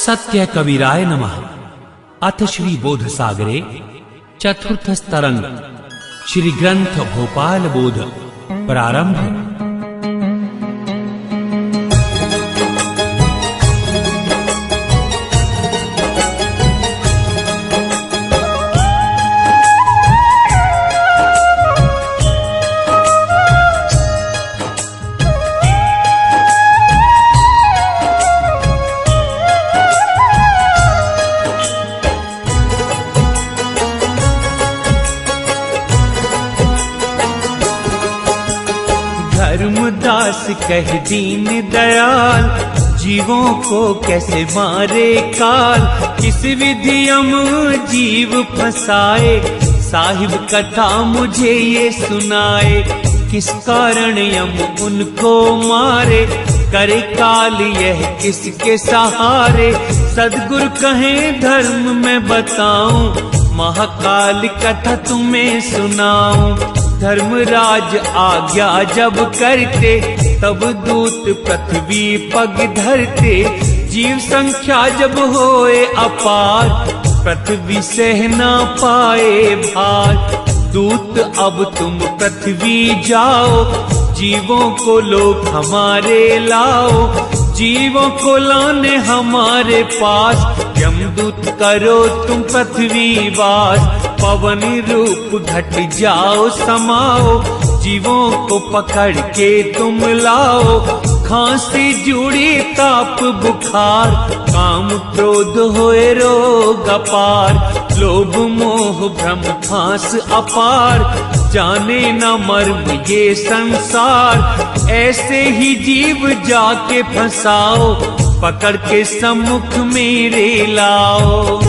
सत्य कबीराय नमः। अथ श्री बोध सागरे चतुर्थ तरंग श्री ग्रंथ भोपाल बोध प्रारंभ। धर्मदास कह दीन दयाल, जीवों को कैसे मारे काल। किस विधि यम जीव फंसाए, साहिब कथा मुझे ये सुनाए। किस कारण यम उनको मारे, करे काल यह किसके सहारे। सद्गुरु कहें धर्म में बताऊं, महाकाल कथा तुम्हें सुनाऊं। धर्मराज आज्ञा जब करते, तब दूत पृथ्वी पग धरते। जीव संख्या जब होए अपार, पृथ्वी सह ना पाए भार। दूत अब तुम पृथ्वी जाओ, जीवों को लोक हमारे लाओ। जीवों को लाने हमारे पास, यमदूत करो तुम पृथ्वी वास। पवन रूप घट जाओ समाओ, जीवों को पकड़ के तुम लाओ। खांसी जुड़ी ताप बुखार, काम क्रोध होए रोग अपार। लोभ मोह भ्रम फांस अपार, जाने न मर्म ये संसार। ऐसे ही जीव जाके फंसाओ, पकड़ के सम्मुख मेरे लाओ।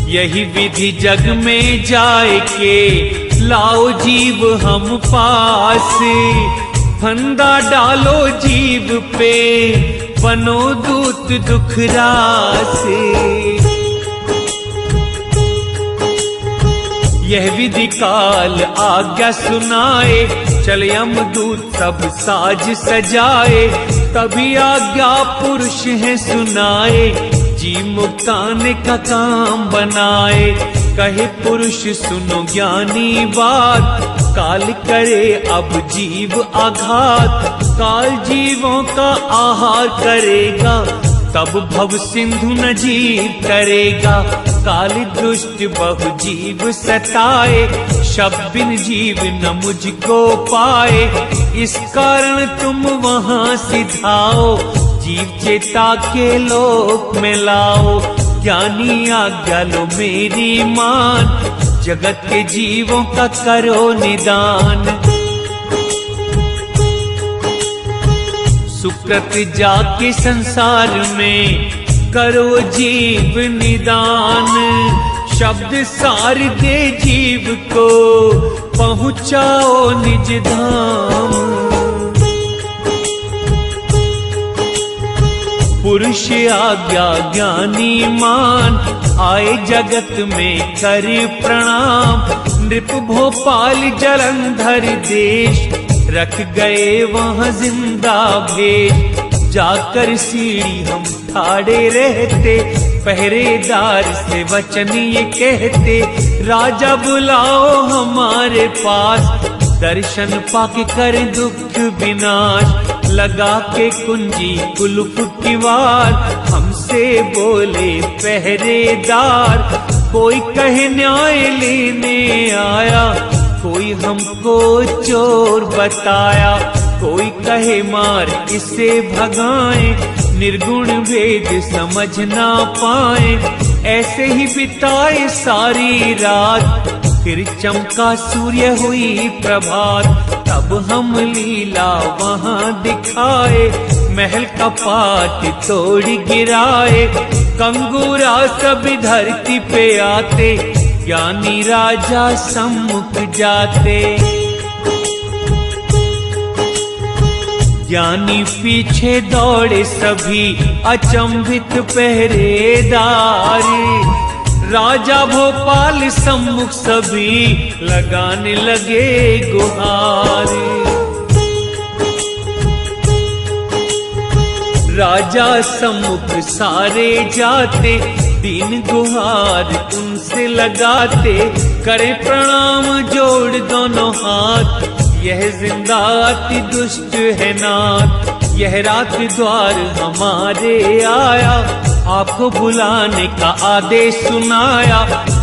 यही विधि जग में जाए के, लाओ जीव हम पास। फंदा डालो जीव पे, बनो दूत दुख रास। यह विधि काल आज्ञा सुनाए, चल यमदूत सब साज सजाए। तभी आज्ञा पुरुष है सुनाए, जी मुक्ताने का काम बनाए। कहे पुरुष सुनो ज्ञानी बात, काल करे अब जीव आघात। काल जीवों का आहार करेगा, तब भव सिंधु न जीव करेगा। काल दुष्ट बहु जीव सताए, शब्द बिन जीव न मुझको पाए। इस कारण तुम वहां सिधाओ, जीव चेता के लोक में लाओ। ज्ञानी आज्ञा लो मेरी मान, जगत के जीवों का करो निदान। सुकृत जाके संसार में करो जीव निदान। शब्द सार दे जीव को, पहुँचाओ निज धाम। पुरुष आज्ञा ज्ञानी मान, आए जगत में कर प्रणाम। नृप भोपाल जालंधर देश, रख गए वहाँ जिंदा भेष। जाकर सीढ़ी हम ठाड़े रहते, पहरेदार से वचन ये कहते। राजा बुलाओ हमारे पास, दर्शन पाके कर दुख विनाश। लगा के कुंजी कुलुफ की वार, हमसे बोले पहरेदार। कोई कहे न्याय लेने आया, कोई हमको चोर बताया। कोई कहे मार इसे भगाएं, निर्गुण भेद समझ ना पाए। ऐसे ही बिताए सारी रात, फिर चमका सूर्य हुई प्रभात। तब हम लीला वहां दिखाए, महल का पाट तोड़ गिराए। कंगूरा सब धरती पे आते, ज्ञानी राजा सम्मुख जाते। ज्ञानी पीछे दौड़े सभी, अचंभित पहरेदार। राजा भोपाल सम्मुख सभी, लगाने लगे गुहार। राजा सम्मुख सारे जाते, दीन गुहार उनसे लगाते, करे प्रणाम जोड़ दोनों हाथ, यह जिंदा अति दुष्ट है नाथ। यह रात द्वार हमारे आया, आपको बुलाने का आदेश सुनाया,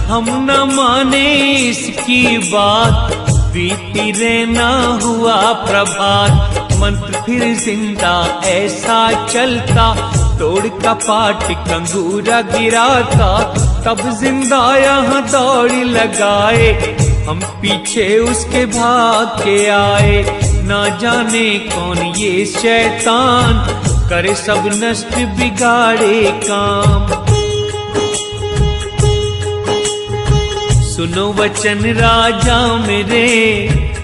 हम न माने इसकी बात, बीती रहना हुआ प्रभात। मंत्र फिर जिंदा ऐसा चलता, तोड़ का पाट कंगूरा गिराता, तब जिंदा यहाँ दौड़ी लगाए, हम पीछे उसके भाग के आए। ना जाने कौन ये शैतान, करे सब नष्ट बिगाड़े काम। सुनो वचन राजा मेरे,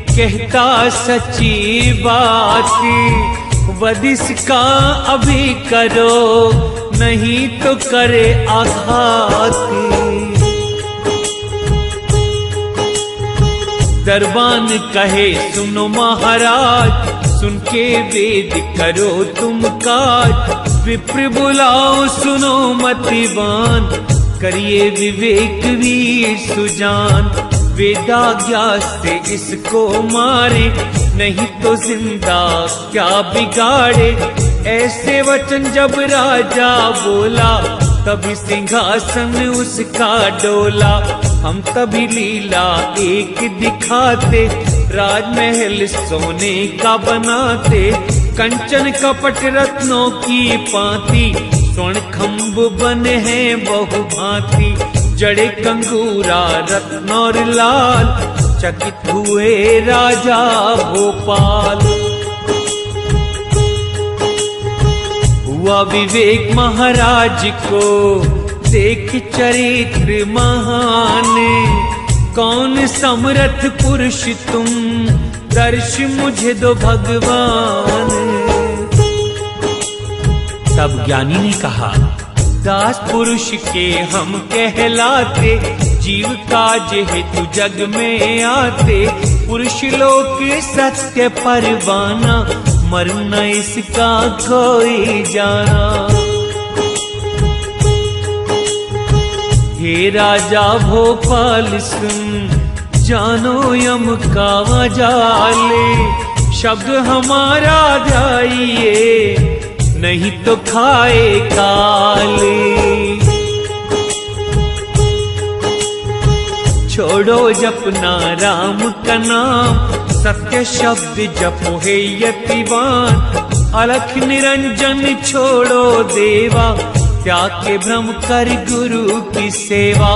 कहता सच्ची बात, वध इसका अभी करो, नहीं तो करे आघात। दरबान कहे सुनो महाराज, सुन के वेद करो तुम काज। विप्र बुलाओ सुनो मतिवान, करिए विवेक वीर सुजान। वेदाज्ञा से इसको मारे, नहीं तो जिंदा क्या बिगाड़े। ऐसे वचन जब राजा बोला, तभी सिंहासन उसका डोला। हम तभी लीला एक दिखाते, राजमहल सोने का बनाते। कंचन कपट रत्नों की पाती, स्वर्ण खम्भ बने हैं बहु भांति। जड़े कंगूरा रत्न और लाल, चकित हुए राजा भोपाल। हुआ विवेक महाराज को, देख चरित्र महान। कौन समर्थ पुरुष तुम, दर्श मुझे दो भगवान। तब ज्ञानी ने कहा, दास पुरुष के हम कहलाते, जीव काज हेतु जग में आते। पुरुष लोक सत्य परवाना, मरना इसका कोई जाना। हे राजा भोपाल सुन, जानो यम का जाले। शब्द हमारा ध्याइए, नहीं तो खाए काले। छोड़ो जपना राम का नाम, सत्य शब्द जपो हे यतिवान। अलख निरंजन छोड़ो देवा, त्याग के भ्रम कर गुरु की सेवा।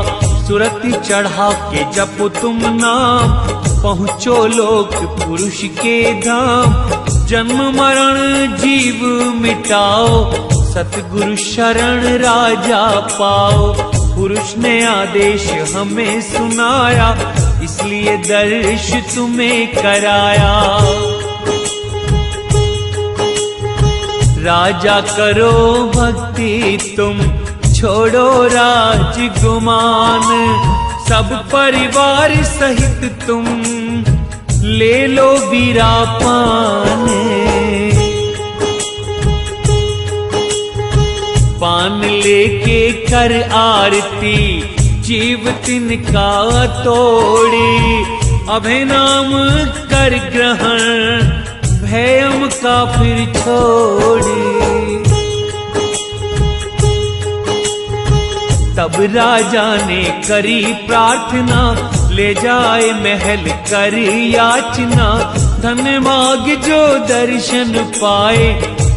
सुरति चढ़ा के जपो तुम नाम, पहुँचो लोक पुरुष के धाम। जन्म मरण जीव मिटाओ, सतगुरु शरण राजा पाओ। पुरुष ने आदेश हमें सुनाया, इसलिए दर्श तुम्हें कराया। राजा करो भक्ति तुम, छोड़ो राज गुमान। सब परिवार सहित तुम, ले लो बीरापान। पान लेके कर आरती, जीव तिनका तोड़ी। अभय नाम कर ग्रहण, भयम का फिर छोड़ी। तब राजा ने करी प्रार्थना, ले जाए महल कर याचना। धन मांग जो दर्शन पाए,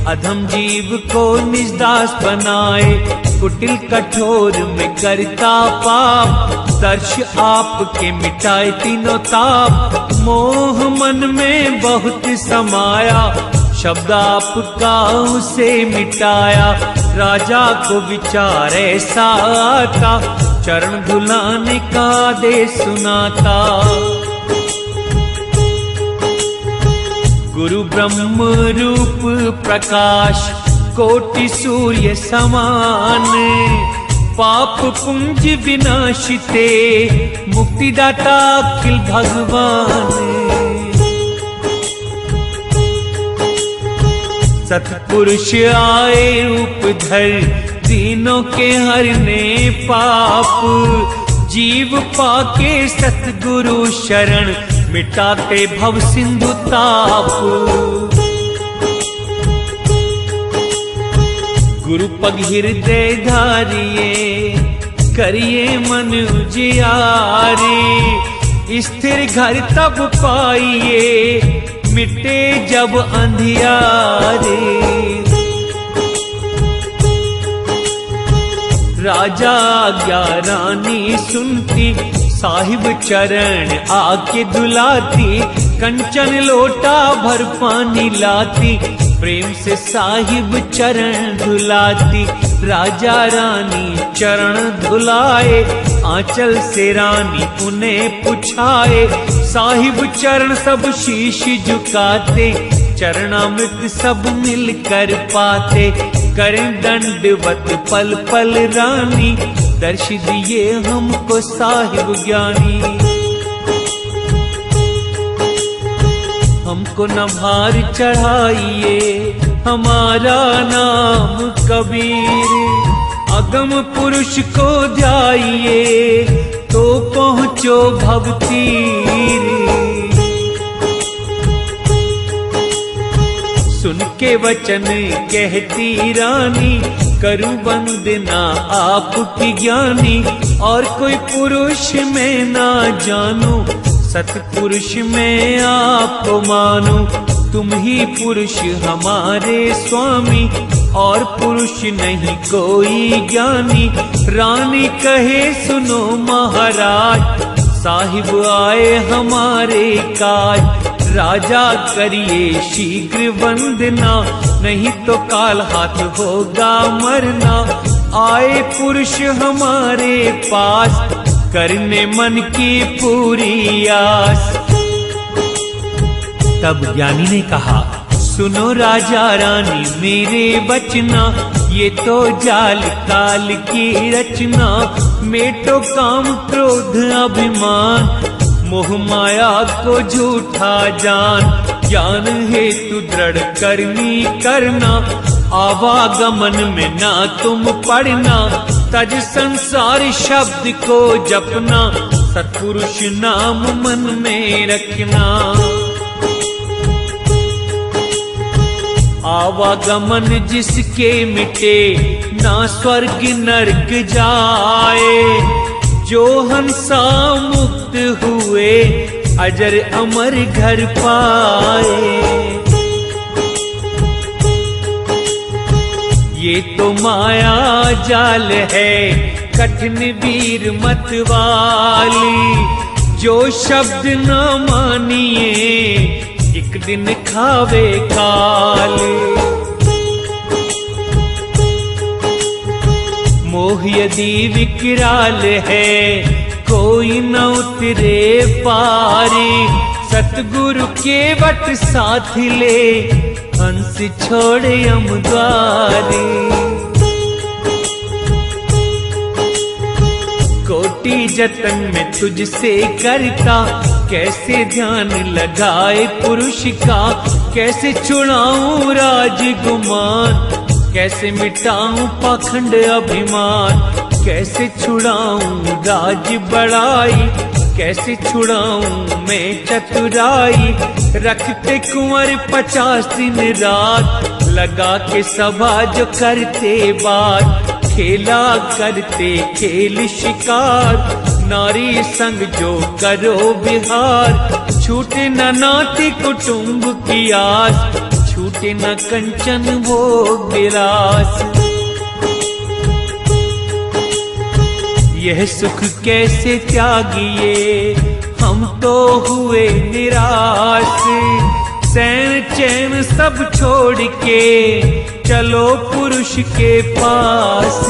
अधम जीव को निज दास बनाए। कुटिल कठोर में करता पाप, दर्श आपके मिटाए तीनों ताप। मोह मन में बहुत समाया, शब्द आपका उसे मिटाया। राजा को विचार ऐसा आता, चरण धुलाने का आदेश सुनाता। गुरु ब्रह्म रूप प्रकाश, कोटि सूर्य समान। पाप पुंज विनाशिते, मुक्तिदाता अखिल भगवान। सतपुरुष आए रूप धर दीनों के हरने पाप, जीव पाके सतगुरु शरण मिटाते भव सिंधु ताप। गुरु पग हृदय धारिये करिए मन उजियारे, स्थिर घर तब पाइए मिटे जब अंधियारे। राजा आज्ञा रानी सुनती, साहिब चरण आके दुलाती, कंचन लोटा भर पानी लाती, प्रेम से साहिब चरण धुलाती। राजा रानी चरण धुलाए, आंचल से रानी उन्हें पुछाए, साहिब चरण सब शीश झुकाते, चरणामृत सब मिलकर पाते। करें दंडवत पल पल रानी, दर्श दिए हमको साहिब ज्ञानी। हमको न भार चढ़ाइए, हमारा नाम कबीर, अगम पुरुष को ध्याइए तो पहुँचो भव तीर। सुन के वचन कहती रानी, करूं वंदना आपकी ज्ञानी, और कोई पुरुष में ना जानूं, सतपुरुष में आपको मानूं। तुम ही पुरुष हमारे स्वामी, और पुरुष नहीं कोई ज्ञानी। रानी कहे सुनो महाराज, साहिब आए हमारे काज। राजा करिए शीघ्र वंदना, नहीं तो काल हाथ होगा मरना। आए पुरुष हमारे पास, करने मन की पूरी आस। तब ज्ञानी ने कहा, सुनो राजा रानी मेरे बचना, ये तो जाल काल की रचना। मेटो काम क्रोध अभिमान, मोह माया को झूठा जान। ज्ञान हेतु दृढ़ करनी करना, आवागमन में ना तुम पढ़ना। तज संसार शब्द को जपना, सतपुरुष नाम मन में रखना। आवागमन जिसके मिटे, ना स्वर्ग नरक जाए। जो हंसा मुक्त हुए, अजर अमर घर पाए। ये तो माया जाल है, कठिन वीर मत वाली। जो शब्द न मानिए, एक दिन खावे काल। मोह यदि विकराल है, कोई न उतरे पारी। सतगुरु के वट साथ ले, हंस छोड़े यमद्वारी। कोटि जतन में तुझसे करता, कैसे ध्यान लगाए पुरुष का। कैसे छुड़ाऊं राजगुमान, कैसे मिटाऊं पाखंड अभिमान। कैसे छुड़ाऊं राज बड़ाई, कैसे छुड़ाऊं मैं चतुराई। रखते कुंवर 50 दिन रात, लगा के सभा जो करते बात। खेला करते खेल शिकार, नारी संग जो करो विहार। छूटे न नाती कुटुंब की आस, छूटे न कंचन वो विरास। यह सुख कैसे त्यागिए, हम तो हुए निराश। सैन चैन सब छोड़ के, चलो पुरुष के पास।